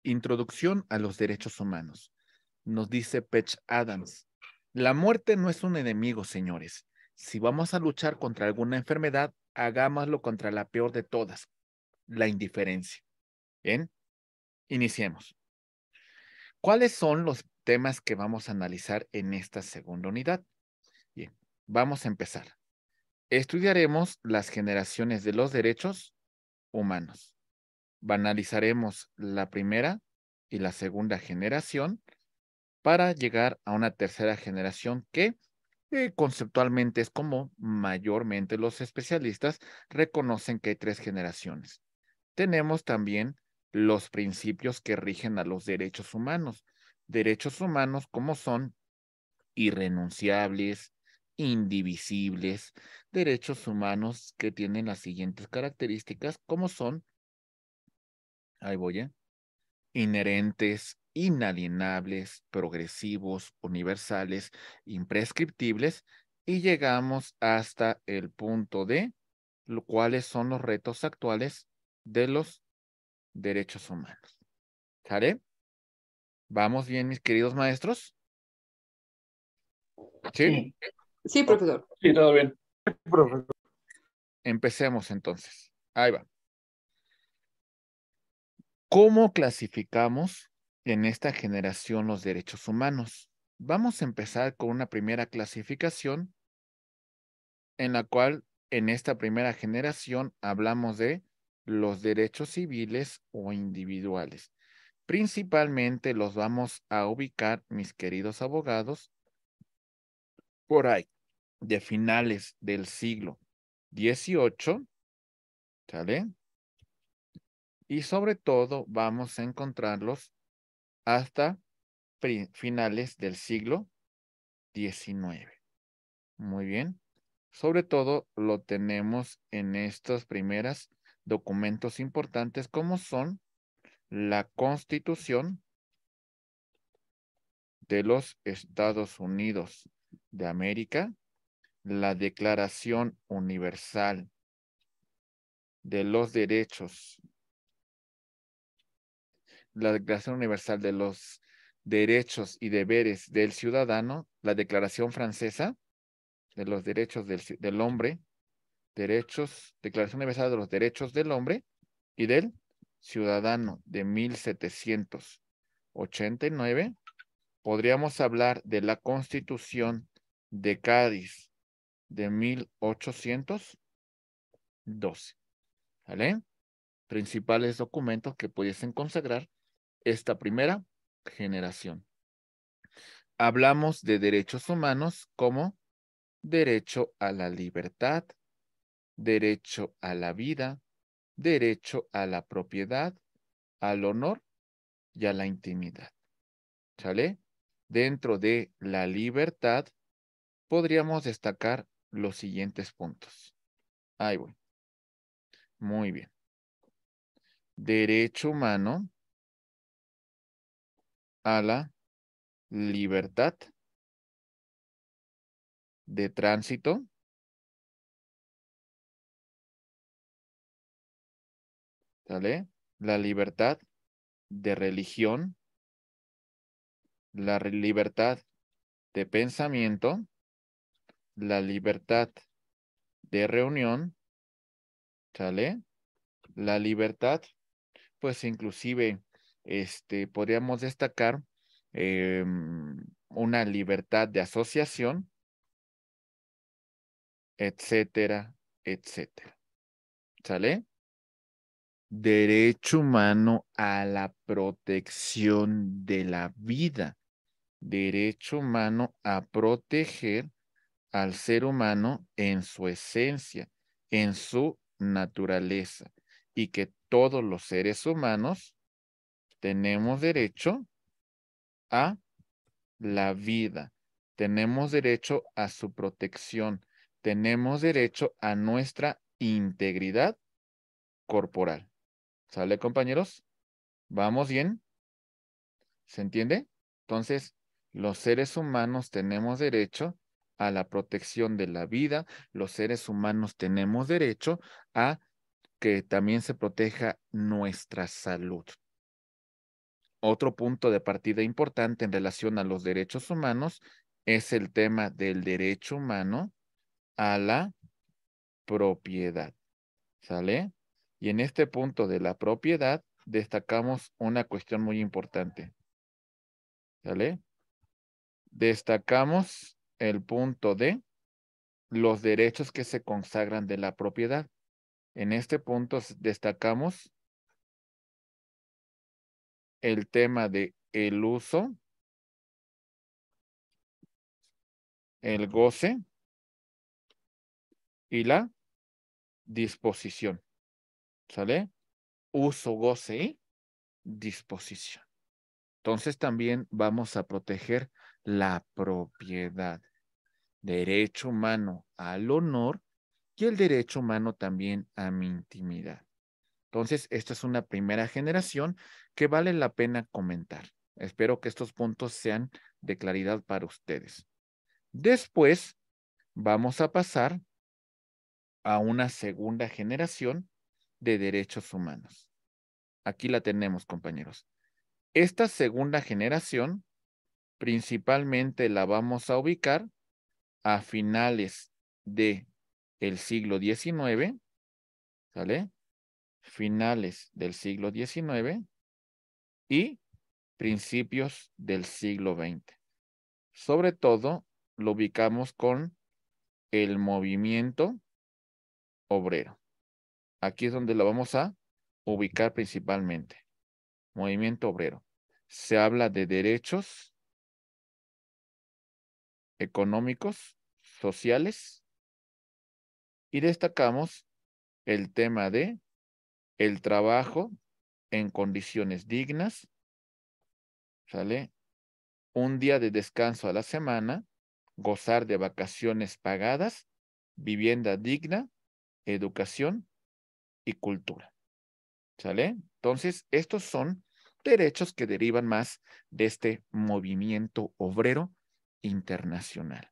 Introducción a los derechos humanos. Nos dice Patch Adams. La muerte no es un enemigo, señores. Si vamos a luchar contra alguna enfermedad, hagámoslo contra la peor de todas, la indiferencia. Bien, iniciemos. ¿Cuáles son los temas que vamos a analizar en esta segunda unidad? Bien, vamos a empezar. Estudiaremos las generaciones de los derechos humanos. Analizaremos la primera y la segunda generación para llegar a una tercera generación que conceptualmente es como mayormente los especialistas reconocen que hay 3 generaciones. Tenemos también los principios que rigen a los derechos humanos. Derechos humanos como son irrenunciables, indivisibles, derechos humanos que tienen las siguientes características como son, ahí voy, inherentes, inalienables, progresivos, universales, imprescriptibles, y llegamos hasta el punto de cuáles son los retos actuales de los derechos humanos. ¿Sale? ¿Vamos bien, mis queridos maestros? ¿Sí? Sí, profesor. Sí, todo bien. Profesor. Empecemos entonces. Ahí va. ¿Cómo clasificamos en esta generación los derechos humanos? Vamos a empezar con una primera clasificación en la cual en esta primera generación hablamos de los derechos civiles o individuales. Principalmente los vamos a ubicar, mis queridos abogados, por ahí, de finales del siglo XVIII, ¿sale? Y sobre todo vamos a encontrarlos hasta finales del siglo XIX. Muy bien. Sobre todo lo tenemos en estos primeros documentos importantes como son la Constitución de los Estados Unidos de América, la Declaración Universal de los Derechos, la Declaración Universal de los Derechos y Deberes del Ciudadano, la Declaración Francesa de los Derechos del Hombre, Declaración Universal de los Derechos del Hombre y del Ciudadano de 1789, podríamos hablar de la Constitución de Cádiz de 1812. ¿Vale? Principales documentos que pudiesen consagrar esta primera generación. Hablamos de derechos humanos como derecho a la libertad, derecho a la vida, derecho a la propiedad, al honor y a la intimidad. ¿Sale? Dentro de la libertad podríamos destacar los siguientes puntos. Ahí voy. Muy bien. Derecho humano a la libertad de tránsito, ¿sale? La libertad de religión, la libertad de pensamiento, la libertad de reunión, ¿sale? La libertad, pues inclusive, podríamos destacar una libertad de asociación, etcétera, etcétera. ¿Sale? Derecho humano a la protección de la vida. Derecho humano a proteger al ser humano en su esencia, en su naturaleza, y que todos los seres humanos tenemos derecho a la vida, tenemos derecho a su protección, tenemos derecho a nuestra integridad corporal. ¿Sale, compañeros? ¿Vamos bien? ¿Se entiende? Entonces, los seres humanos tenemos derecho a la protección de la vida, los seres humanos tenemos derecho a que también se proteja nuestra salud. Otro punto de partida importante en relación a los derechos humanos es el tema del derecho humano a la propiedad. ¿Sale? Y en este punto de la propiedad destacamos una cuestión muy importante. ¿Sale? Destacamos el punto de los derechos que se consagran de la propiedad. En este punto destacamos el tema de el uso, el goce y la disposición. ¿Sale? Uso, goce y disposición. Entonces también vamos a proteger la propiedad, derecho humano al honor y el derecho humano también a mi intimidad. Entonces, esta es una primera generación que vale la pena comentar. Espero que estos puntos sean de claridad para ustedes. Después, vamos a pasar a una segunda generación de derechos humanos. Aquí la tenemos, compañeros. Esta segunda generación principalmente la vamos a ubicar a finales de el siglo XIX, ¿sale? Finales del siglo XIX y principios del siglo XX. Sobre todo, lo ubicamos con el movimiento obrero. Aquí es donde lo vamos a ubicar principalmente. Movimiento obrero. Se habla de derechos económicos, sociales, y destacamos el tema de el trabajo en condiciones dignas, ¿sale? Un día de descanso a la semana, gozar de vacaciones pagadas, vivienda digna, educación y cultura, ¿sale? Entonces, estos son derechos que derivan más de este movimiento obrero internacional.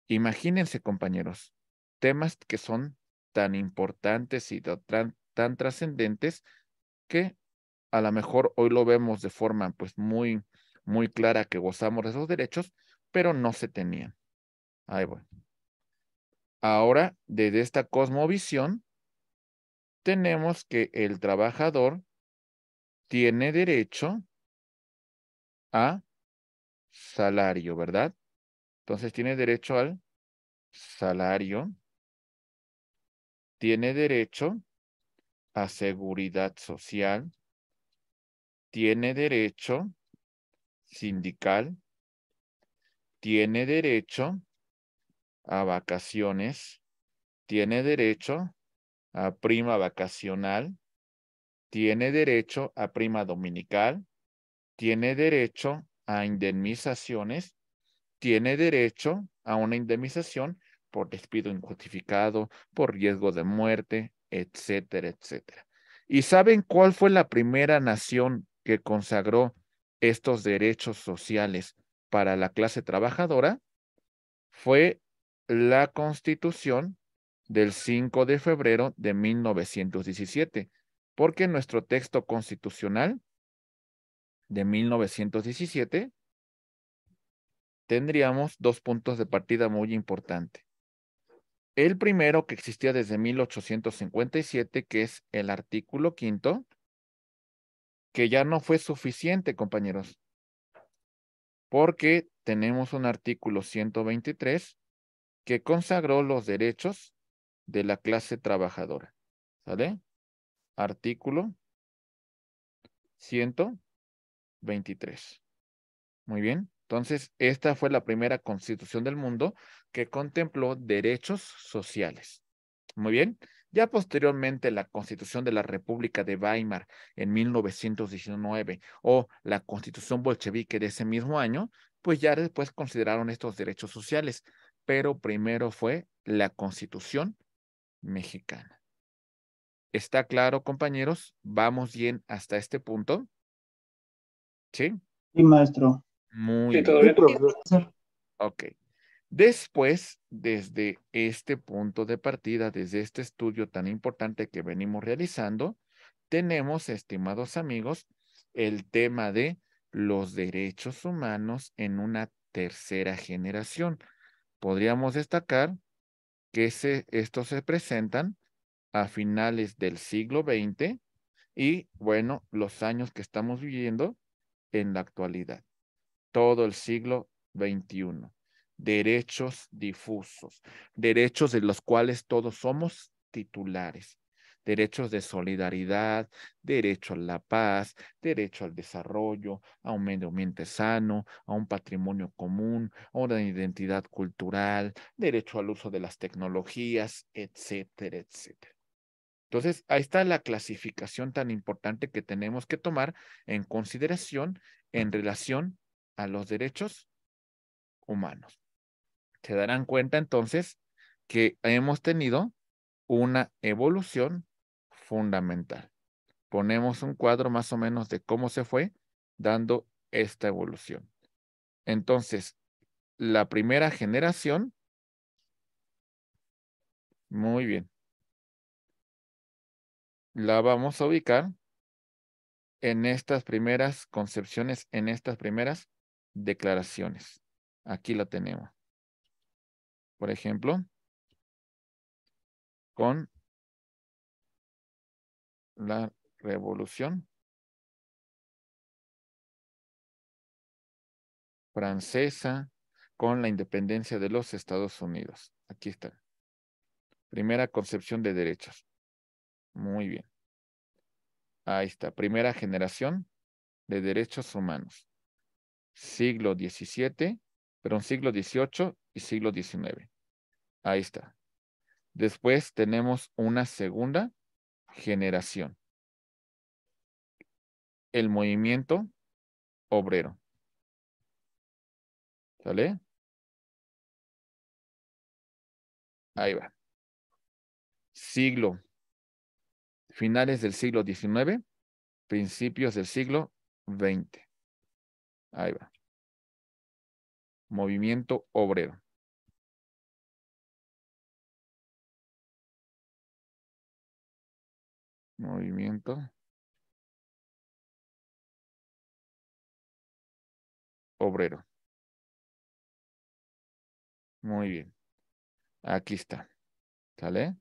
Imagínense, compañeros, temas que son tan importantes y tan trascendentes que a lo mejor hoy lo vemos de forma pues muy clara que gozamos de esos derechos, pero no se tenían. Ahí voy. Ahora, desde esta cosmovisión, tenemos que el trabajador tiene derecho a salario, ¿verdad? Entonces tiene derecho al salario, tiene derecho a seguridad social, tiene derecho sindical, tiene derecho a vacaciones, tiene derecho a prima vacacional, tiene derecho a prima dominical, tiene derecho a indemnizaciones, tiene derecho a una indemnización por despido injustificado, por riesgo de muerte, etcétera, etcétera. ¿Y saben cuál fue la primera nación que consagró estos derechos sociales para la clase trabajadora? Fue la Constitución del 5 de febrero de 1917, porque nuestro texto constitucional de 1917 tendríamos dos puntos de partida muy importantes. El primero, que existía desde 1857, que es el artículo 5º, que ya no fue suficiente, compañeros, porque tenemos un artículo 123 que consagró los derechos de la clase trabajadora. ¿Sale? Artículo 123. Muy bien. Entonces, esta fue la primera constitución del mundo que contempló derechos sociales. Muy bien. Ya posteriormente la Constitución de la República de Weimar en 1919 o la Constitución bolchevique de ese mismo año, pues ya después consideraron estos derechos sociales, pero primero fue la Constitución mexicana. ¿Está claro, compañeros? ¿Vamos bien hasta este punto? ¿Sí? Sí, maestro. Muy Sí, bien. todo Sí, bien. profesor. Ok. Después, desde este punto de partida, desde este estudio tan importante que venimos realizando, tenemos, estimados amigos, el tema de los derechos humanos en una tercera generación. Podríamos destacar que estos se presentan a finales del siglo XX y, bueno, los años que estamos viviendo en la actualidad. Todo el siglo XXI. Derechos difusos, derechos de los cuales todos somos titulares. Derechos de solidaridad, derecho a la paz, derecho al desarrollo, a un medio ambiente sano, a un patrimonio común, a una identidad cultural, derecho al uso de las tecnologías, etcétera, etcétera. Entonces, ahí está la clasificación tan importante que tenemos que tomar en consideración en relación a los derechos humanos. Se darán cuenta entonces que hemos tenido una evolución fundamental. Ponemos un cuadro más o menos de cómo se fue dando esta evolución. Entonces, la primera generación, muy bien, la vamos a ubicar en estas primeras concepciones, en estas primeras declaraciones. Aquí la tenemos. Por ejemplo, con la Revolución Francesa, con la independencia de los Estados Unidos. Aquí está. Primera concepción de derechos. Muy bien. Ahí está. Primera generación de derechos humanos. Siglo XVII, perdón, siglo XVIII y siglo XIX. Ahí está. Después tenemos una segunda generación. El movimiento obrero. ¿Sale? Ahí va. Finales del siglo XIX, principios del siglo XX. Ahí va. Movimiento obrero. Movimiento obrero. Muy bien. Aquí está. ¿Sale?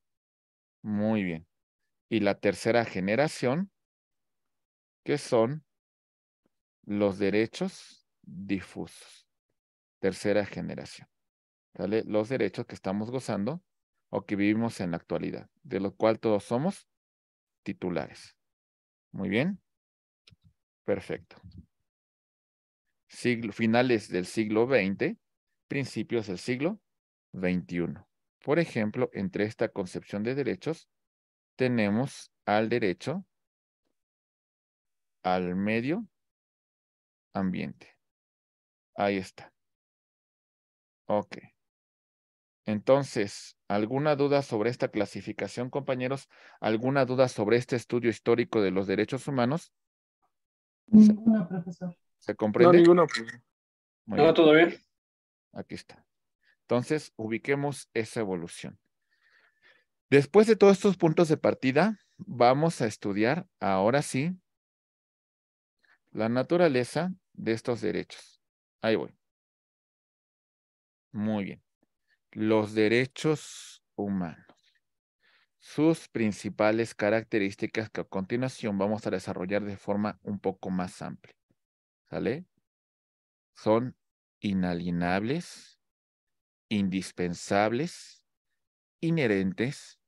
Muy bien. Y la tercera generación, que son los derechos difusos. Tercera generación. ¿Sale? Los derechos que estamos gozando o que vivimos en la actualidad, de lo cual todos somos titulares. Muy bien. Perfecto. Finales del siglo XX, principios del siglo XXI. Por ejemplo, entre esta concepción de derechos, tenemos al derecho al medio ambiente. Ahí está. Ok. Entonces, ¿alguna duda sobre esta clasificación, compañeros? ¿Alguna duda sobre este estudio histórico de los derechos humanos? Ninguna, profesor. ¿Se No, comprende? ninguno, profesor. Muy No, bien. todo bien. Aquí está. Entonces, ubiquemos esa evolución. Después de todos estos puntos de partida, vamos a estudiar, ahora sí, la naturaleza de estos derechos. Ahí voy. Muy bien. Los derechos humanos. Sus principales características que a continuación vamos a desarrollar de forma un poco más amplia. ¿Sale? Son inalienables, indispensables, inherentes,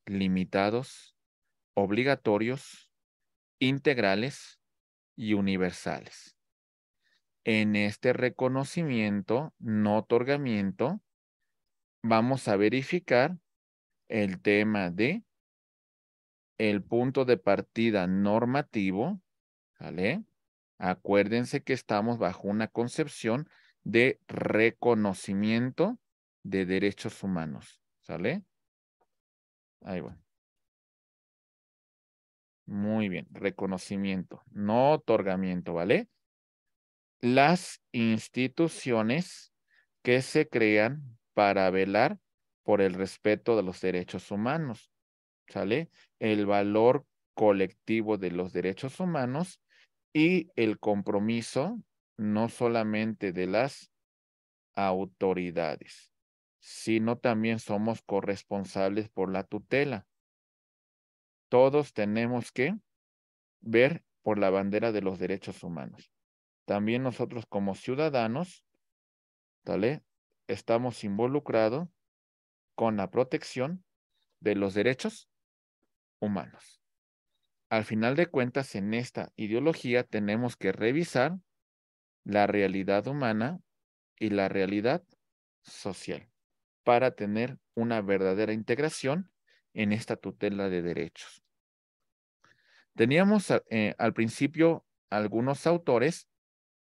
limitados, obligatorios, integrales y universales. En este reconocimiento, no otorgamiento, vamos a verificar el tema de el punto de partida normativo, ¿vale? Acuérdense que estamos bajo una concepción de reconocimiento de derechos humanos, ¿sale? Ahí va. Muy bien, reconocimiento, no otorgamiento, ¿vale? Las instituciones que se crean para velar por el respeto de los derechos humanos, ¿sale? El valor colectivo de los derechos humanos y el compromiso no solamente de las autoridades, sino también somos corresponsables por la tutela. Todos tenemos que ver por la bandera de los derechos humanos. También nosotros como ciudadanos, ¿vale? Estamos involucrados con la protección de los derechos humanos. Al final de cuentas, en esta ideología tenemos que revisar la realidad humana y la realidad social para tener una verdadera integración en esta tutela de derechos. Teníamos al principio algunos autores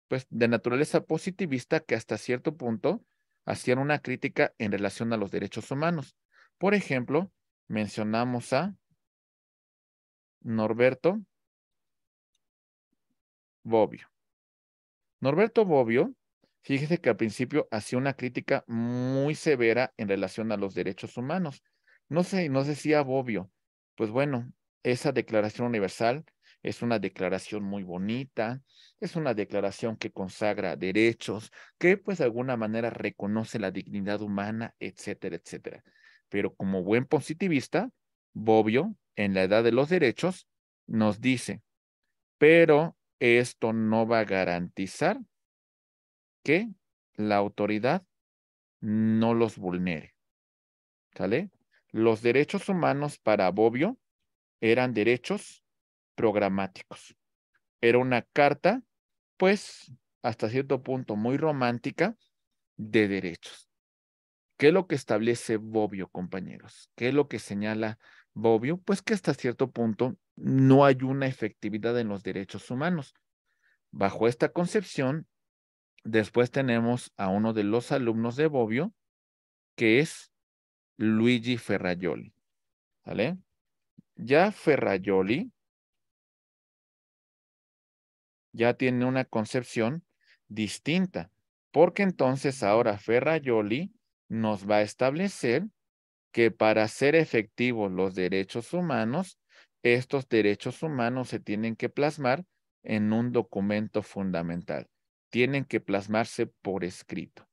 pues, de naturaleza positivista que hasta cierto punto hacían una crítica en relación a los derechos humanos. Por ejemplo, mencionamos a Norberto Bobbio. Norberto Bobbio, fíjese que al principio hacía una crítica muy severa en relación a los derechos humanos. Nos decía Bobbio, pues bueno, esa Declaración Universal es una declaración muy bonita, es una declaración que consagra derechos, que pues de alguna manera reconoce la dignidad humana, etcétera, etcétera. Pero como buen positivista, Bobbio, en la Edad de los Derechos, nos dice, pero esto no va a garantizar que la autoridad no los vulnere. ¿Sale? Los derechos humanos para Bobbio eran derechos programáticos. Era una carta, pues, hasta cierto punto muy romántica de derechos. ¿Qué es lo que establece Bobbio, compañeros? ¿Qué es lo que señala Bobbio? Pues que hasta cierto punto no hay una efectividad en los derechos humanos. Bajo esta concepción, después tenemos a uno de los alumnos de Bobbio, que es Luigi Ferrajoli. ¿Vale? Ya Ferrajoli ya tiene una concepción distinta, porque entonces ahora Ferrajoli nos va a establecer que para ser efectivos los derechos humanos, estos derechos humanos se tienen que plasmar en un documento fundamental. Tienen que plasmarse por escrito.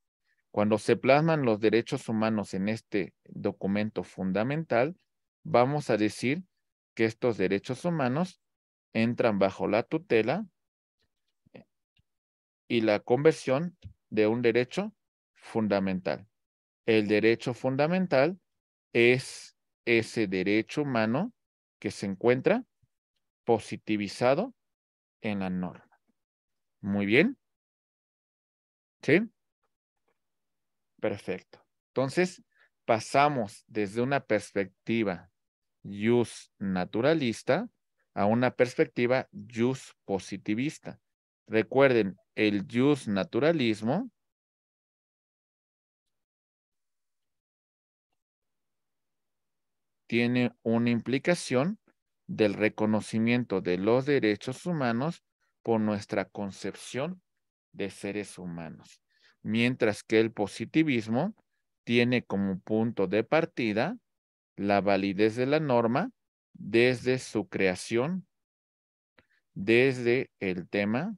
Cuando se plasman los derechos humanos en este documento fundamental, vamos a decir que estos derechos humanos entran bajo la tutela y la conversión de un derecho fundamental. El derecho fundamental es ese derecho humano que se encuentra positivizado en la norma. Muy bien. ¿Sí? Perfecto. Entonces, pasamos desde una perspectiva jus naturalista a una perspectiva jus positivista. Recuerden, el jus naturalismo tiene una implicación del reconocimiento de los derechos humanos por nuestra concepción de seres humanos, mientras que el positivismo tiene como punto de partida la validez de la norma desde su creación, desde el tema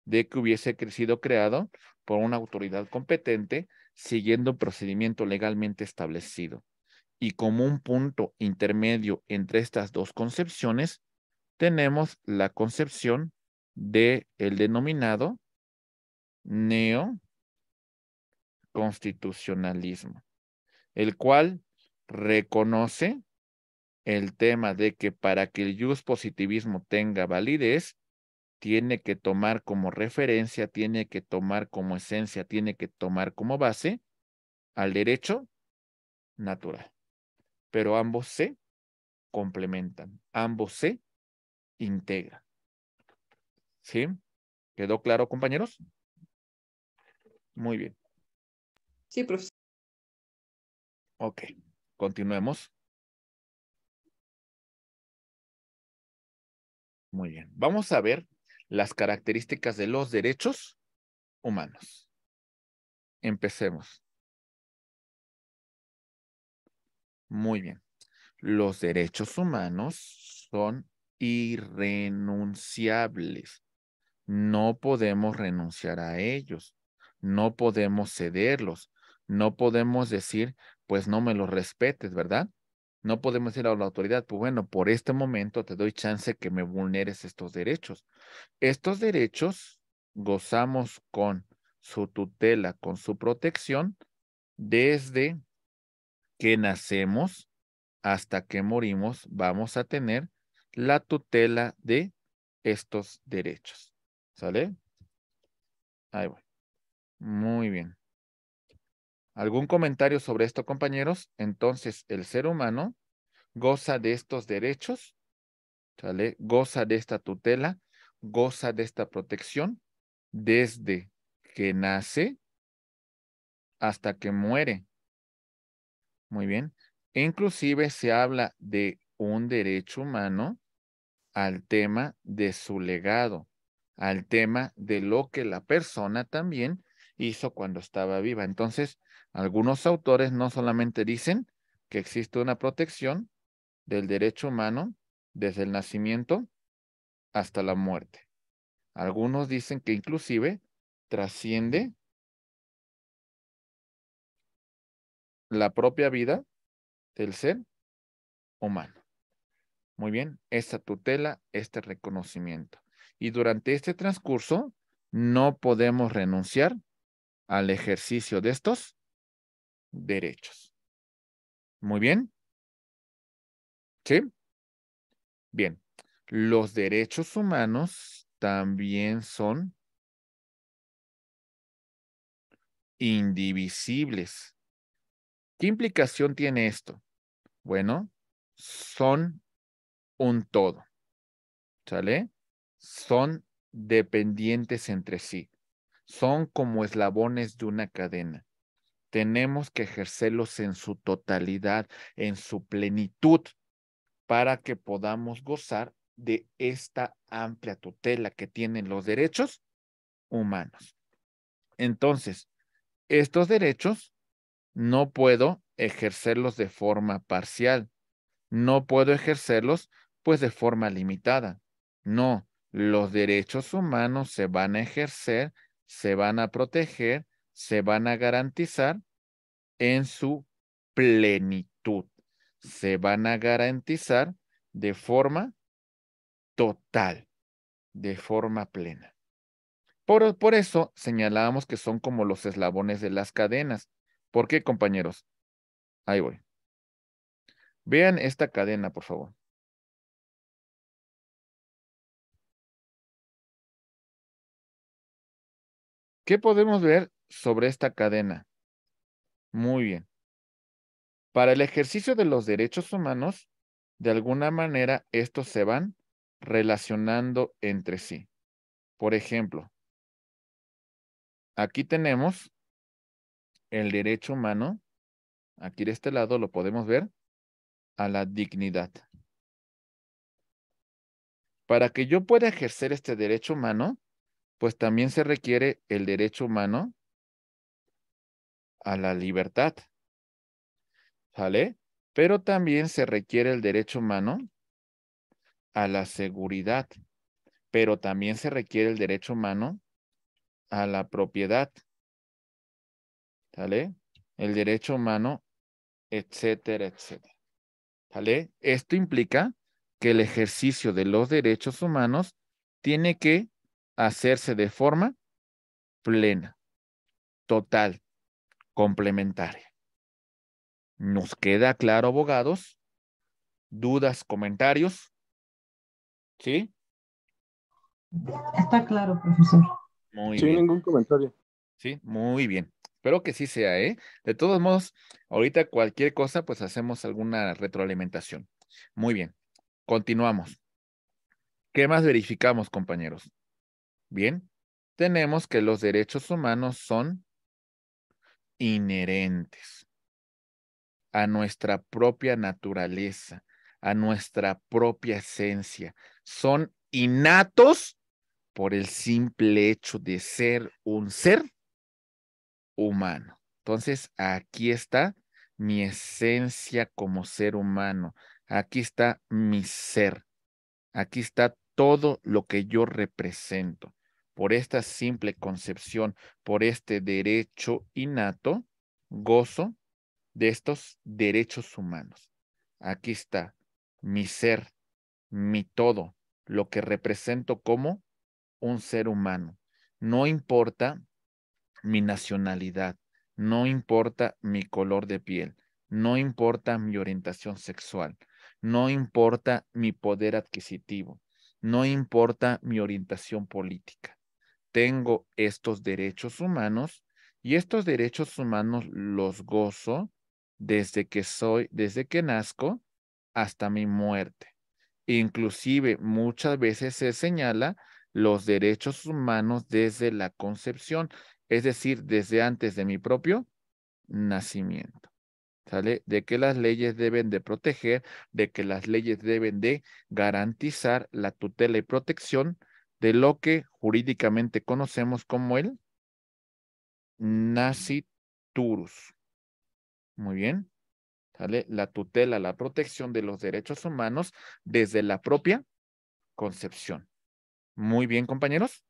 de que hubiese sido creado por una autoridad competente siguiendo un procedimiento legalmente establecido. Y como un punto intermedio entre estas dos concepciones, tenemos la concepción del denominado neoconstitucionalismo, el cual reconoce el tema de que para que el jus positivismo tenga validez, tiene que tomar como referencia, tiene que tomar como esencia, tiene que tomar como base al derecho natural. Pero ambos se complementan, ambos se integran. ¿Sí? ¿Quedó claro, compañeros? Muy bien. Sí, profesor. Ok, continuemos. Muy bien. Vamos a ver las características de los derechos humanos. Empecemos. Muy bien. Los derechos humanos son irrenunciables. No podemos renunciar a ellos. No podemos cederlos. No podemos decir, pues no me los respetes, ¿verdad? No podemos decir a la autoridad, pues bueno, por este momento te doy chance que me vulneres estos derechos. Estos derechos gozamos con su tutela, con su protección, desde que nacemos hasta que morimos, vamos a tener la tutela de estos derechos. ¿Sale? Ahí voy. Muy bien. ¿Algún comentario sobre esto, compañeros? Entonces, el ser humano goza de estos derechos, ¿sale? Goza de esta tutela, goza de esta protección desde que nace hasta que muere. Muy bien. Inclusive se habla de un derecho humano al tema de su legado, al tema de lo que la persona también hizo cuando estaba viva. Entonces, algunos autores no solamente dicen que existe una protección del derecho humano desde el nacimiento hasta la muerte. Algunos dicen que inclusive trasciende la propia vida del ser humano. Muy bien, esta tutela, este reconocimiento. Y durante este transcurso no podemos renunciar al ejercicio de estos derechos. Muy bien. ¿Sí? Bien. Los derechos humanos también son indivisibles. ¿Qué implicación tiene esto? Bueno, son un todo. ¿Sale? Son dependientes entre sí. Son como eslabones de una cadena. Tenemos que ejercerlos en su totalidad, en su plenitud, para que podamos gozar de esta amplia tutela que tienen los derechos humanos. Entonces, estos derechos no puedo ejercerlos de forma parcial. No puedo ejercerlos, pues, de forma limitada. No, los derechos humanos se van a ejercer, se van a proteger, se van a garantizar en su plenitud. Se van a garantizar de forma total, de forma plena. Por eso señalábamos que son como los eslabones de las cadenas. ¿Por qué, compañeros? Ahí voy. Vean esta cadena, por favor. ¿Qué podemos ver sobre esta cadena? Muy bien. Para el ejercicio de los derechos humanos, de alguna manera, estos se van relacionando entre sí. Por ejemplo, aquí tenemos el derecho humano, aquí de este lado lo podemos ver, a la dignidad. Para que yo pueda ejercer este derecho humano, pues también se requiere el derecho humano a la libertad, ¿sale? Pero también se requiere el derecho humano a la seguridad, pero también se requiere el derecho humano a la propiedad, ¿sale? El derecho humano, etcétera, etcétera, ¿sale? Esto implica que el ejercicio de los derechos humanos tiene que hacerse de forma plena, total, complementaria. ¿Nos queda claro, abogados? ¿Dudas, comentarios? ¿Sí? Está claro, profesor. Muy Sin bien. ningún comentario. Sí, muy bien. Espero que sí sea, ¿eh? De todos modos, ahorita cualquier cosa, pues hacemos alguna retroalimentación. Muy bien. Continuamos. ¿Qué más verificamos, compañeros? Bien. Tenemos que los derechos humanos son inherentes a nuestra propia naturaleza, a nuestra propia esencia. Son innatos por el simple hecho de ser un ser humano. Entonces, aquí está mi esencia como ser humano. Aquí está mi ser. Aquí está todo lo que yo represento. Por esta simple concepción, por este derecho innato, gozo de estos derechos humanos. Aquí está mi ser, mi todo, lo que represento como un ser humano. No importa mi nacionalidad, no importa mi color de piel, no importa mi orientación sexual, no importa mi poder adquisitivo, no importa mi orientación política. Tengo estos derechos humanos y estos derechos humanos los gozo desde que nazco hasta mi muerte. Inclusive muchas veces se señala los derechos humanos desde la concepción, es decir, desde antes de mi propio nacimiento. ¿Sale? De que las leyes deben de proteger, de que las leyes deben de garantizar la tutela y protección de lo que jurídicamente conocemos como el nasciturus. Muy bien. ¿Sale? La tutela, la protección de los derechos humanos desde la propia concepción. Muy bien, compañeros.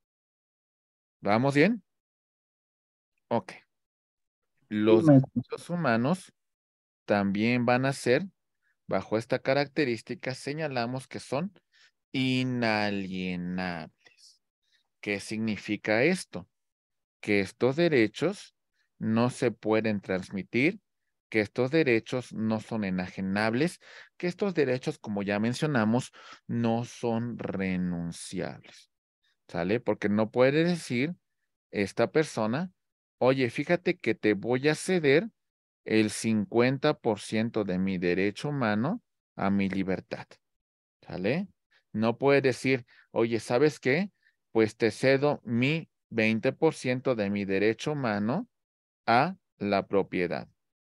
¿Vamos bien? Ok. Los derechos humanos también van a ser, bajo esta característica, señalamos que son inalienables. ¿Qué significa esto? Que estos derechos no se pueden transmitir, que estos derechos no son enajenables, que estos derechos, como ya mencionamos, no son renunciables. ¿Sale? Porque no puede decir esta persona, oye, fíjate que te voy a ceder el 50% de mi derecho humano a mi libertad. ¿Sale? No puede decir, oye, ¿sabes qué? Pues te cedo mi 20% de mi derecho humano a la propiedad.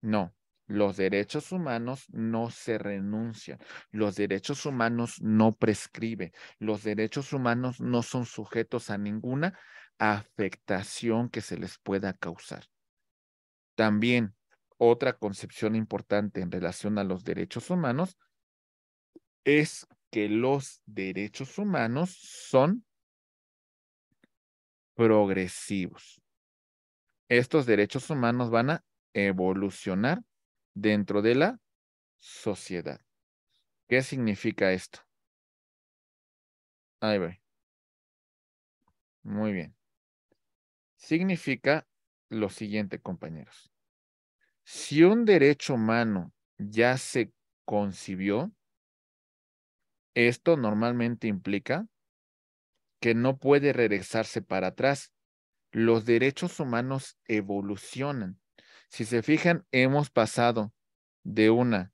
No, los derechos humanos no se renuncian. Los derechos humanos no prescriben. Los derechos humanos no son sujetos a ninguna afectación que se les pueda causar. También otra concepción importante en relación a los derechos humanos es que los derechos humanos son progresivos. Estos derechos humanos van a evolucionar dentro de la sociedad. ¿Qué significa esto? Ahí voy. Muy bien. Significa lo siguiente, compañeros. Si un derecho humano ya se concibió, esto normalmente implica que no puede regresarse para atrás. Los derechos humanos evolucionan. Si se fijan, hemos pasado de una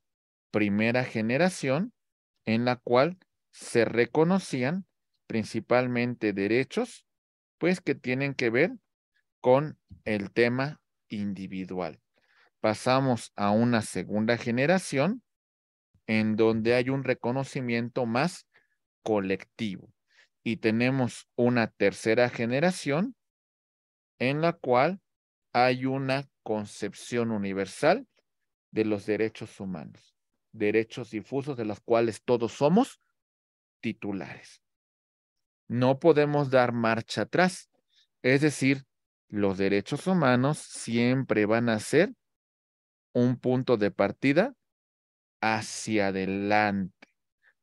primera generación en la cual se reconocían principalmente derechos, pues que tienen que ver con el tema individual. Pasamos a una segunda generación en donde hay un reconocimiento más colectivo y tenemos una tercera generación en la cual hay una concepción universal de los derechos humanos, derechos difusos de los cuales todos somos titulares. No podemos dar marcha atrás, es decir, los derechos humanos siempre van a ser un punto de partida hacia adelante,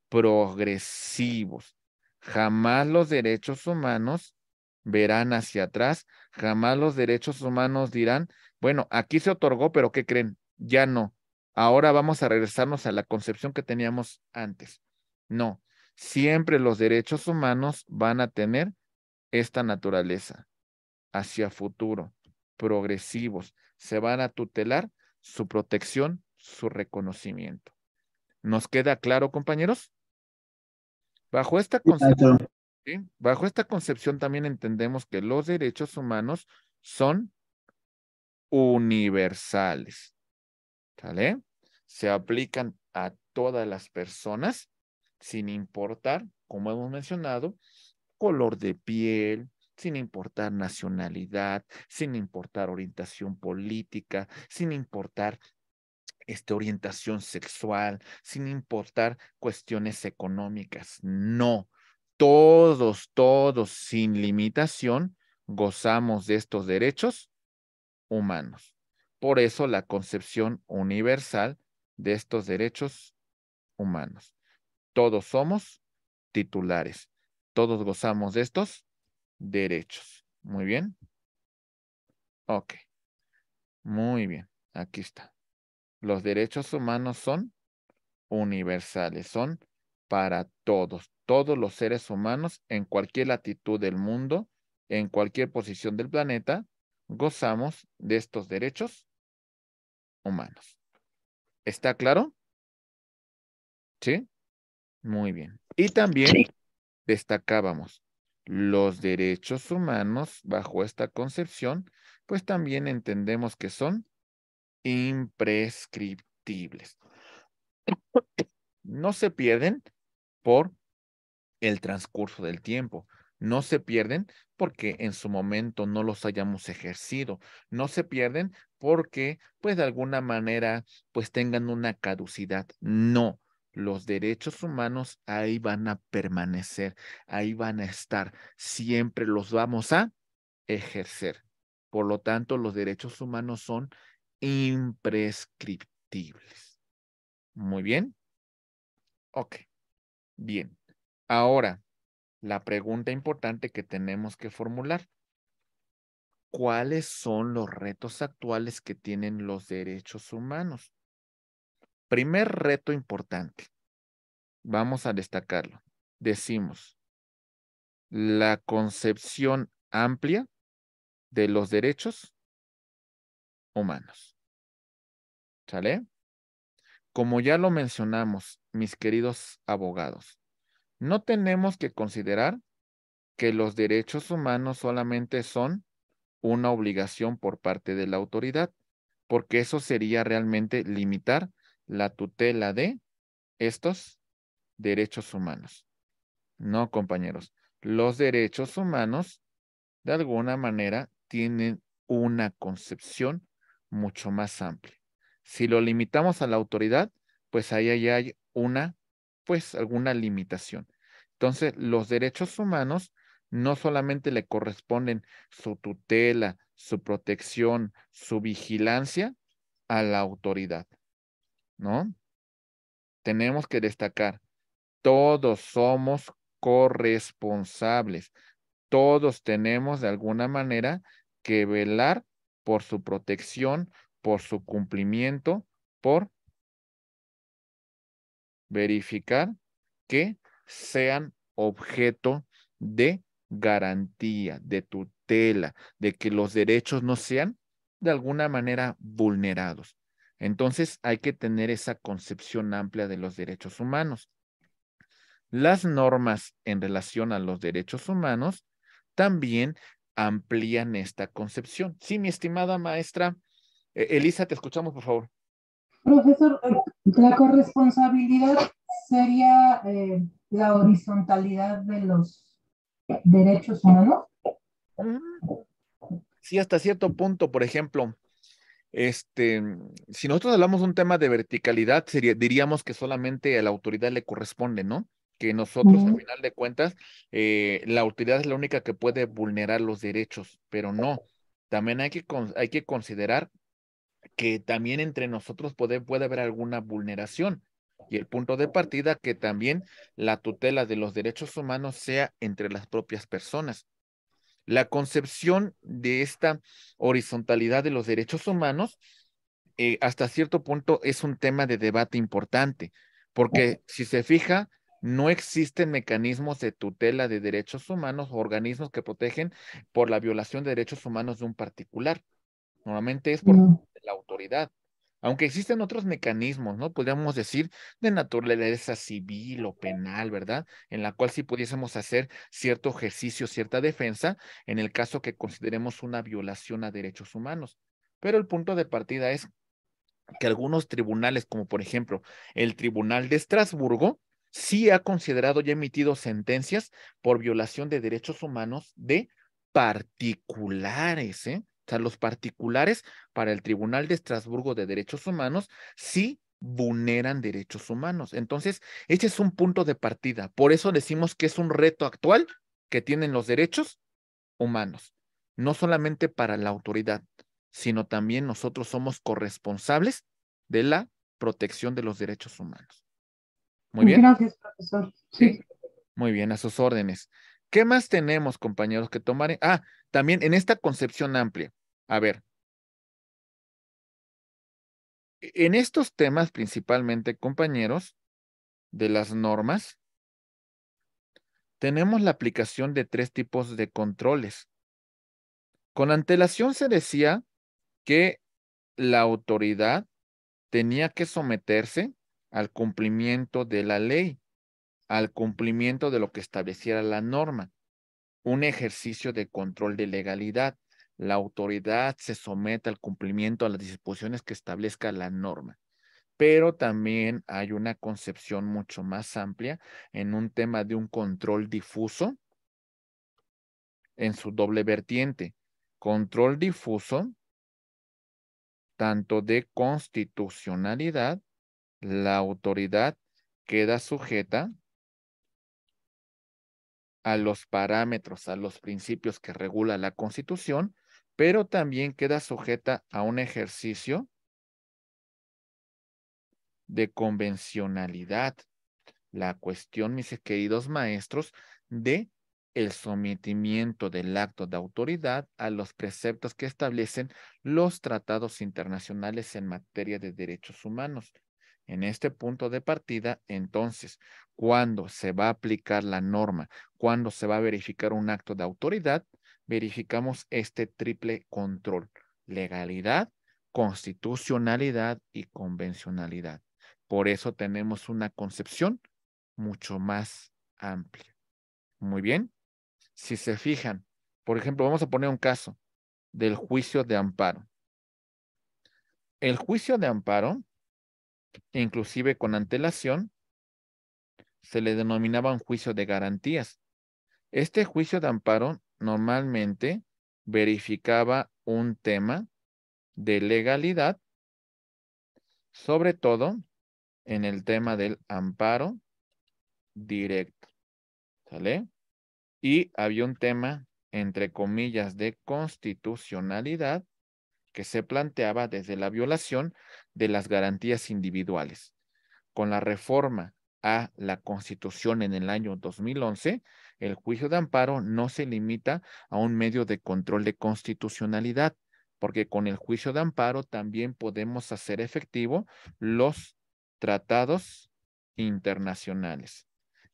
progresivos. Jamás los derechos humanos verán hacia atrás, jamás los derechos humanos dirán, bueno, aquí se otorgó, pero ¿qué creen? Ya no. Ahora vamos a regresarnos a la concepción que teníamos antes. No, siempre los derechos humanos van a tener esta naturaleza hacia futuro, progresivos, se van a tutelar su protección, su reconocimiento. ¿Nos queda claro, compañeros? Bajo esta concepción, ¿sí? Bajo esta concepción también entendemos que los derechos humanos son universales. ¿Sale? Se aplican a todas las personas sin importar, como hemos mencionado, color de piel, sin importar nacionalidad, sin importar orientación política, sin importar orientación sexual, sin importar cuestiones económicas. No, todos, sin limitación, gozamos de estos derechos humanos. Por eso la concepción universal de estos derechos humanos. Todos somos titulares. Todos gozamos de estos derechos. Muy bien. Ok. Muy bien. Aquí está. Los derechos humanos son universales, son para todos. Todos los seres humanos en cualquier latitud del mundo, en cualquier posición del planeta, gozamos de estos derechos humanos. ¿Está claro? ¿Sí? Muy bien. Y también destacábamos los derechos humanos bajo esta concepción, pues también entendemos que son imprescriptibles. No se pierden por el transcurso del tiempo. No se pierden porque en su momento no los hayamos ejercido. No se pierden porque, pues de alguna manera, pues tengan una caducidad. No, los derechos humanos ahí van a permanecer, ahí van a estar. Siempre los vamos a ejercer. Por lo tanto, los derechos humanos son imprescriptibles. Muy bien. Ok, bien. Ahora, la pregunta importante que tenemos que formular. ¿Cuáles son los retos actuales que tienen los derechos humanos? Primer reto importante. Vamos a destacarlo. Decimos, la concepción amplia de los derechos humanos. ¿Sale? Como ya lo mencionamos, mis queridos abogados, no tenemos que considerar que los derechos humanos solamente son una obligación por parte de la autoridad, porque eso sería realmente limitar la tutela de estos derechos humanos. No, compañeros, los derechos humanos de alguna manera tienen una concepción mucho más amplia. Si lo limitamos a la autoridad, pues ahí hay alguna limitación. Entonces, los derechos humanos no solamente le corresponden su tutela, su protección, su vigilancia a la autoridad, ¿no? Tenemos que destacar, todos somos corresponsables. Todos tenemos de alguna manera que velar por su protección, por su cumplimiento, por verificar que sean objeto de garantía, de tutela, de que los derechos no sean de alguna manera vulnerados. Entonces hay que tener esa concepción amplia de los derechos humanos. Las normas en relación a los derechos humanos también amplían esta concepción. Sí, mi estimada maestra. Elisa, te escuchamos, por favor. Profesor, la corresponsabilidad sería la horizontalidad de los derechos humanos. Sí, hasta cierto punto, por ejemplo, si nosotros hablamos de un tema de verticalidad, diríamos que solamente a la autoridad le corresponde, ¿no? Que nosotros, al final de cuentas, la autoridad es la única que puede vulnerar los derechos, pero no. También hay que considerar que también entre nosotros puede haber alguna vulneración. Y el punto de partida que también la tutela de los derechos humanos sea entre las propias personas. La concepción de esta horizontalidad de los derechos humanos hasta cierto punto es un tema de debate importante, porque si se fija, no existen mecanismos de tutela de derechos humanos o organismos que protegen por la violación de derechos humanos de un particular. Normalmente es por la autoridad. Aunque existen otros mecanismos, ¿no? Podríamos decir de naturaleza civil o penal, ¿verdad? En la cual sí pudiésemos hacer cierto ejercicio, cierta defensa, en el caso que consideremos una violación a derechos humanos. Pero el punto de partida es que algunos tribunales, como por ejemplo el Tribunal de Estrasburgo, sí ha considerado y ha emitido sentencias por violación de derechos humanos de particulares, ¿eh? O sea, los particulares para el Tribunal de Estrasburgo de Derechos Humanos sí vulneran derechos humanos. Entonces, ese es un punto de partida. Por eso decimos que es un reto actual que tienen los derechos humanos, no solamente para la autoridad, sino también nosotros somos corresponsables de la protección de los derechos humanos. Muy bien. Gracias, profesor. Sí. Muy bien, a sus órdenes. ¿Qué más tenemos, compañeros, que tomar? También en esta concepción amplia. A ver, en estos temas principalmente, compañeros, de las normas, tenemos la aplicación de 3 tipos de controles. Con antelación se decía que la autoridad tenía que someterse al cumplimiento de la ley, al cumplimiento de lo que estableciera la norma, un ejercicio de control de legalidad. La autoridad se somete al cumplimiento de las disposiciones que establezca la norma. Pero también hay una concepción mucho más amplia en un tema de un control difuso en su doble vertiente. Control difuso, tanto de constitucionalidad, la autoridad queda sujeta a los parámetros, a los principios que regula la Constitución, pero también queda sujeta a un ejercicio de convencionalidad. La cuestión, mis queridos maestros, de el sometimiento del acto de autoridad a los preceptos que establecen los tratados internacionales en materia de derechos humanos. En este punto de partida, entonces, cuando se va a aplicar la norma, cuando se va a verificar un acto de autoridad, verificamos este triple control: legalidad, constitucionalidad y convencionalidad. Por eso tenemos una concepción mucho más amplia. Muy bien. Si se fijan, por ejemplo, vamos a poner un caso del juicio de amparo. El juicio de amparo, inclusive con antelación, se le denominaba un juicio de garantías. Este juicio de amparo normalmente verificaba un tema de legalidad, sobre todo en el tema del amparo directo. ¿Sale? Y había un tema, entre comillas, de constitucionalidad que se planteaba desde la violación de las garantías individuales. Con la reforma a la Constitución en el año 2011, el juicio de amparo no se limita a un medio de control de constitucionalidad, porque con el juicio de amparo también podemos hacer efectivo los tratados internacionales.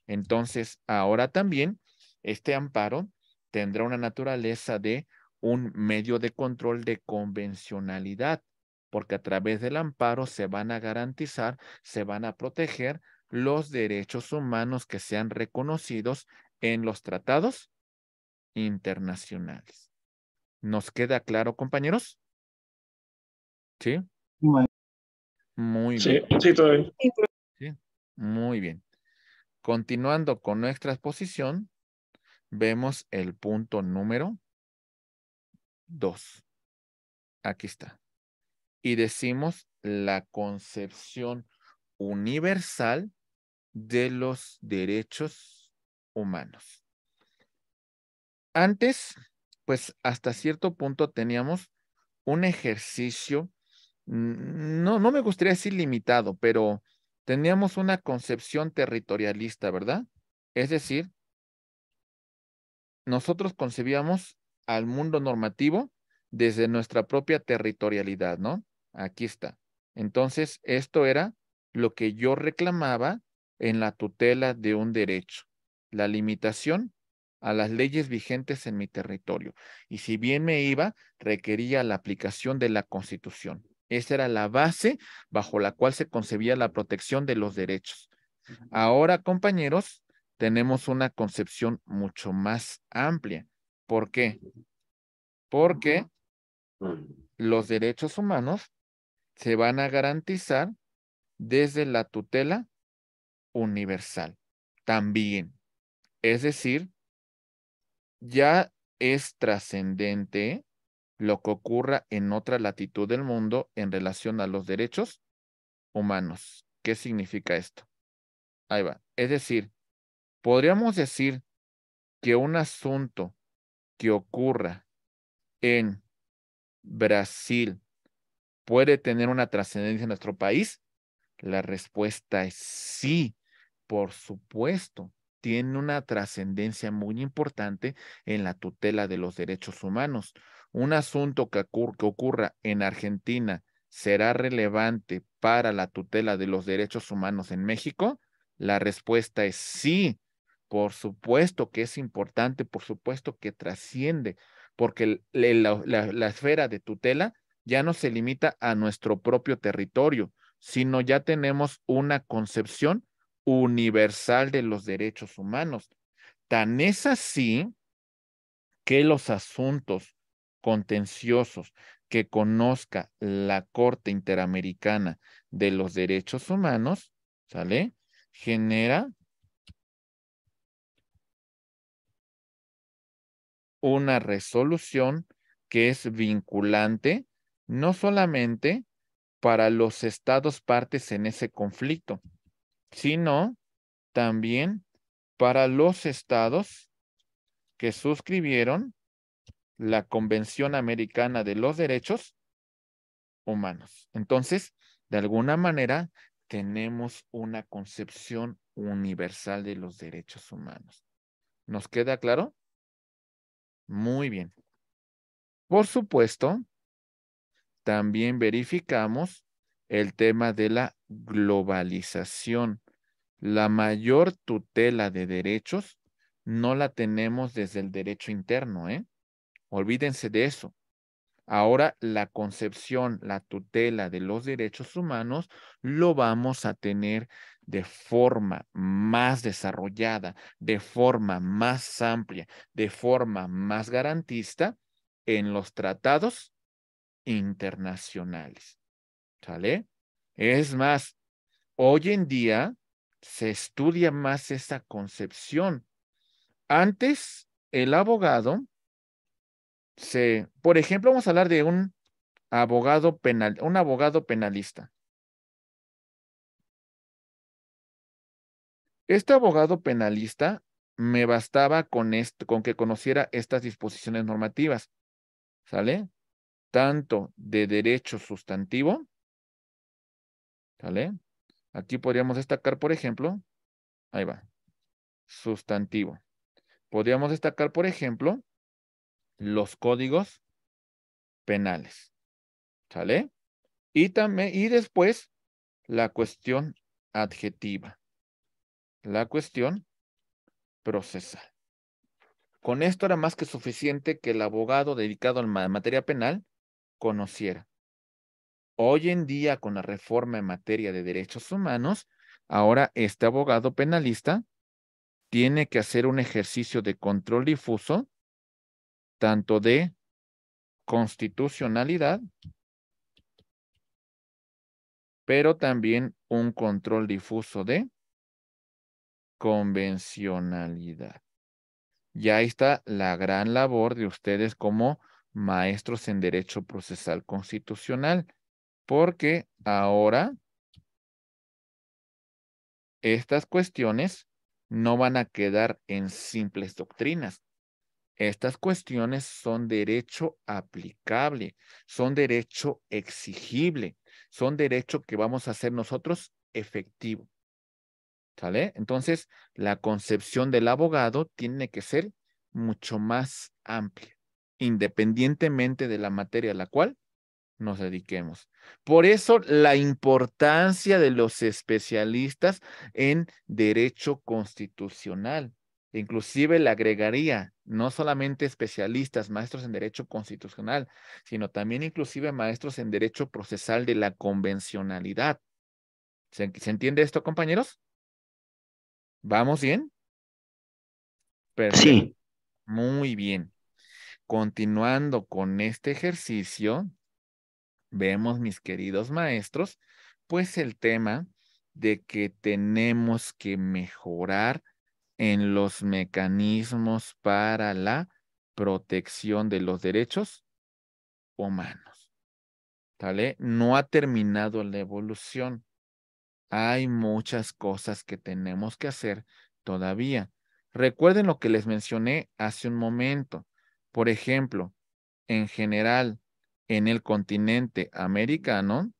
Entonces, ahora también este amparo tendrá una naturaleza de un medio de control de convencionalidad, porque a través del amparo se van a garantizar, se van a proteger los derechos humanos que sean reconocidos en los tratados internacionales. ¿Nos queda claro, compañeros? ¿Sí? Muy bien. Sí, todo bien. ¿Sí? Muy bien. Continuando con nuestra exposición, vemos el punto número 2. Aquí está. Y decimos la concepción universal de los derechos humanos. Antes, pues hasta cierto punto teníamos un ejercicio, no me gustaría decir limitado, pero teníamos una concepción territorialista, ¿verdad? Es decir, nosotros concebíamos al mundo normativo desde nuestra propia territorialidad, ¿no? Aquí está. Entonces, esto era lo que yo reclamaba en la tutela de un derecho, la limitación a las leyes vigentes en mi territorio. Y si bien me iba, requería la aplicación de la Constitución. Esa era la base bajo la cual se concebía la protección de los derechos. Ahora, compañeros, tenemos una concepción mucho más amplia. ¿Por qué? Porque los derechos humanos se van a garantizar desde la tutela universal también. Es decir, ya es trascendente lo que ocurra en otra latitud del mundo en relación a los derechos humanos. ¿Qué significa esto? Ahí va. Es decir, podríamos decir que un asunto que ocurra en Brasil puede tener una trascendencia en nuestro país. La respuesta es sí, por supuesto. Tiene una trascendencia muy importante en la tutela de los derechos humanos. Un asunto que ocurra en Argentina será relevante para la tutela de los derechos humanos en México. La respuesta es sí. Por supuesto que es importante, por supuesto que trasciende, porque la esfera de tutela ya no se limita a nuestro propio territorio, sino ya tenemos una concepción universal de los derechos humanos. Tan es así que los asuntos contenciosos que conozca la Corte Interamericana de los Derechos Humanos, ¿sale? Genera una resolución que es vinculante no solamente para los estados partes en ese conflicto, sino también para los estados que suscribieron la Convención Americana de los Derechos Humanos. Entonces, de alguna manera, tenemos una concepción universal de los derechos humanos. ¿Nos queda claro? Muy bien. Por supuesto, también verificamos el tema de la globalización. La mayor tutela de derechos no la tenemos desde el derecho interno, ¿eh? Olvídense de eso. Ahora la concepción, la tutela de los derechos humanos lo vamos a tener de forma más desarrollada, de forma más amplia, de forma más garantista en los tratados internacionales. ¿Sale? Es más, hoy en día se estudia más esa concepción. Antes, el abogado por ejemplo, vamos a hablar de un abogado penalista. Este abogado penalista me bastaba con que conociera estas disposiciones normativas, ¿sale? Tanto de derecho sustantivo, ¿sale? Aquí podríamos destacar, por ejemplo, ahí va, sustantivo. Podríamos destacar, por ejemplo, los códigos penales, ¿sale? Y después la cuestión adjetiva, la cuestión procesal. Con esto era más que suficiente que el abogado dedicado a la materia penal conociera. Hoy en día, con la reforma en materia de derechos humanos, ahora este abogado penalista tiene que hacer un ejercicio de control difuso, tanto de constitucionalidad, pero también un control difuso de convencionalidad. Y ahí está la gran labor de ustedes como maestros en Derecho Procesal Constitucional, porque ahora estas cuestiones no van a quedar en simples doctrinas. Estas cuestiones son derecho aplicable, son derecho exigible, son derecho que vamos a hacer nosotros efectivo. ¿Sale? Entonces, la concepción del abogado tiene que ser mucho más amplia, independientemente de la materia a la cual nos dediquemos. Por eso, la importancia de los especialistas en derecho constitucional. Inclusive le agregaría no solamente especialistas, maestros en derecho constitucional, sino también inclusive maestros en derecho procesal de la convencionalidad. ¿Se entiende esto, compañeros? ¿Vamos bien? Perfecto. Sí, Muy bien. Continuando con este ejercicio, vemos, mis queridos maestros, pues el tema de que tenemos que mejorar en los mecanismos para la protección de los derechos humanos. ¿Sale? No ha terminado la evolución. Hay muchas cosas que tenemos que hacer todavía. Recuerden lo que les mencioné hace un momento. Por ejemplo, en general, en el continente americano,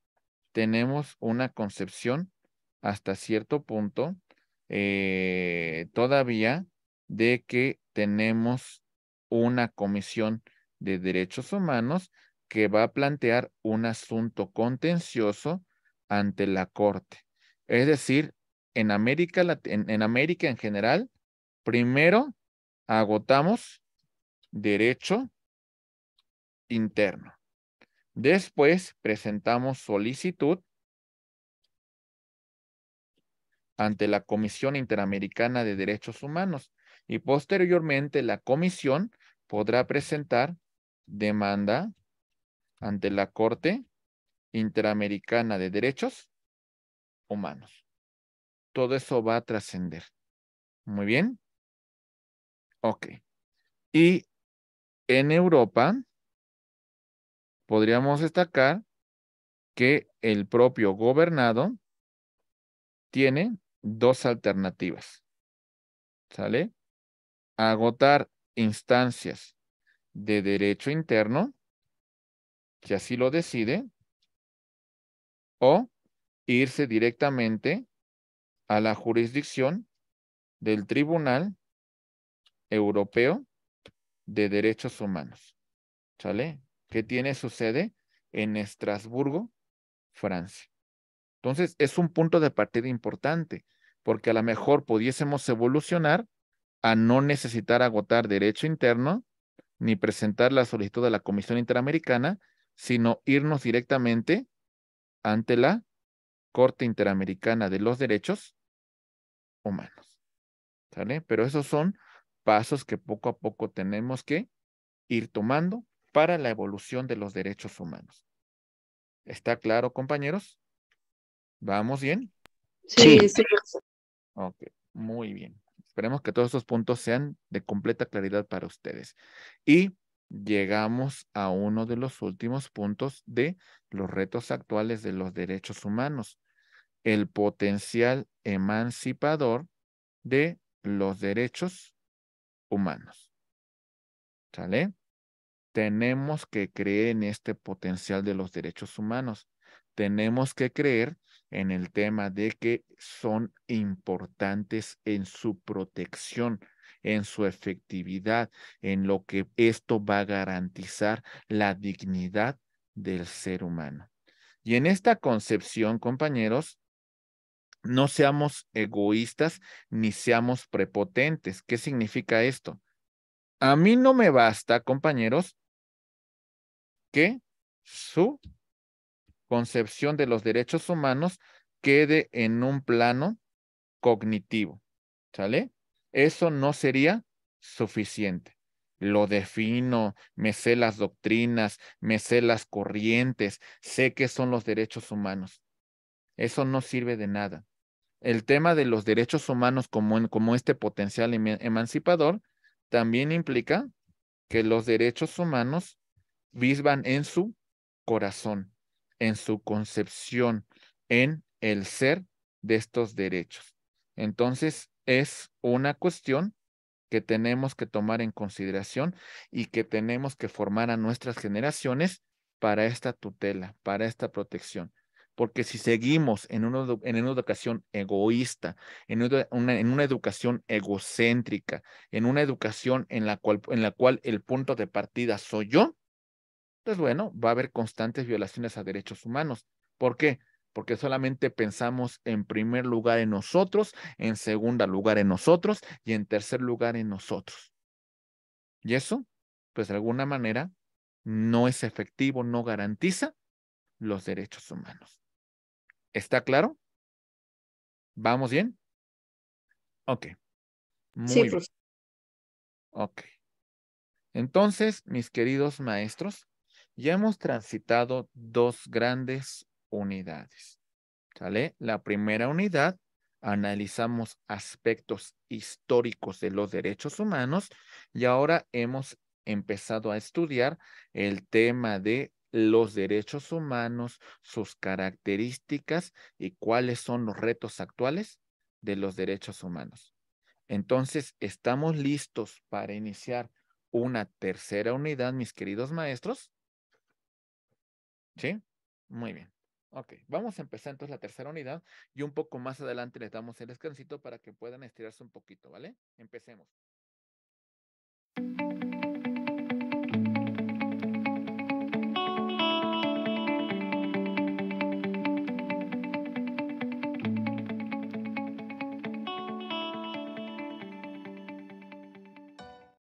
tenemos una concepción hasta cierto punto todavía de que tenemos una comisión de derechos humanos que va a plantear un asunto contencioso ante la Corte. Es decir, en América en general, primero agotamos derecho interno. Después presentamos solicitud ante la Comisión Interamericana de Derechos Humanos y posteriormente la comisión podrá presentar demanda ante la Corte Interamericana de Derechos Humanos. Todo eso va a trascender. Muy bien. Ok. Y en Europa podríamos destacar que el propio gobernado tiene dos alternativas. ¿Sale? Agotar instancias de derecho interno, si así lo decide, o irse directamente a la jurisdicción del Tribunal Europeo de Derechos Humanos. ¿Sale? Que tiene su sede en Estrasburgo, Francia. Entonces, es un punto de partida importante, porque a lo mejor pudiésemos evolucionar a no necesitar agotar derecho interno ni presentar la solicitud de la Comisión Interamericana, sino irnos directamente ante la Corte Interamericana de los Derechos Humanos. ¿Sale? Pero esos son pasos que poco a poco tenemos que ir tomando para la evolución de los derechos humanos. ¿Está claro, compañeros? ¿Vamos bien? Sí, sí, profesor. Ok, muy bien. Esperemos que todos estos puntos sean de completa claridad para ustedes. Y llegamos a uno de los últimos puntos de los retos actuales de los derechos humanos. El potencial emancipador de los derechos humanos. ¿Sale? Tenemos que creer en este potencial de los derechos humanos. Tenemos que creer en el tema de que son importantes en su protección, en su efectividad, en lo que esto va a garantizar la dignidad del ser humano. Y en esta concepción, compañeros, no seamos egoístas ni seamos prepotentes. ¿Qué significa esto? A mí no me basta, compañeros, que su concepción de los derechos humanos quede en un plano cognitivo, ¿sale? Eso no sería suficiente. Lo defino, me sé las doctrinas, me sé las corrientes, sé qué son los derechos humanos. Eso no sirve de nada. El tema de los derechos humanos como este potencial emancipador también implica que los derechos humanos vivan en su corazón, en su concepción, en el ser de estos derechos. Entonces, es una cuestión que tenemos que tomar en consideración y que tenemos que formar a nuestras generaciones para esta tutela, para esta protección. Porque si seguimos en una educación egoísta, en una educación egocéntrica, en una educación en la cual el punto de partida soy yo, pues bueno, va a haber constantes violaciones a derechos humanos. ¿Por qué? Porque solamente pensamos en primer lugar en nosotros, en segundo lugar en nosotros y en tercer lugar en nosotros. Y eso, pues de alguna manera, no es efectivo, no garantiza los derechos humanos. ¿Está claro? ¿Vamos bien? Ok. Sí, Muy bien. profesor. Ok. Entonces, mis queridos maestros, ya hemos transitado dos grandes unidades. ¿Sale? La primera unidad, analizamos aspectos históricos de los derechos humanos y ahora hemos empezado a estudiar el tema de los derechos humanos, sus características y cuáles son los retos actuales de los derechos humanos. Entonces, ¿estamos listos para iniciar una tercera unidad, mis queridos maestros? ¿Sí? Muy bien. Ok, vamos a empezar entonces la tercera unidad y un poco más adelante les damos el descansito para que puedan estirarse un poquito, ¿vale? Empecemos.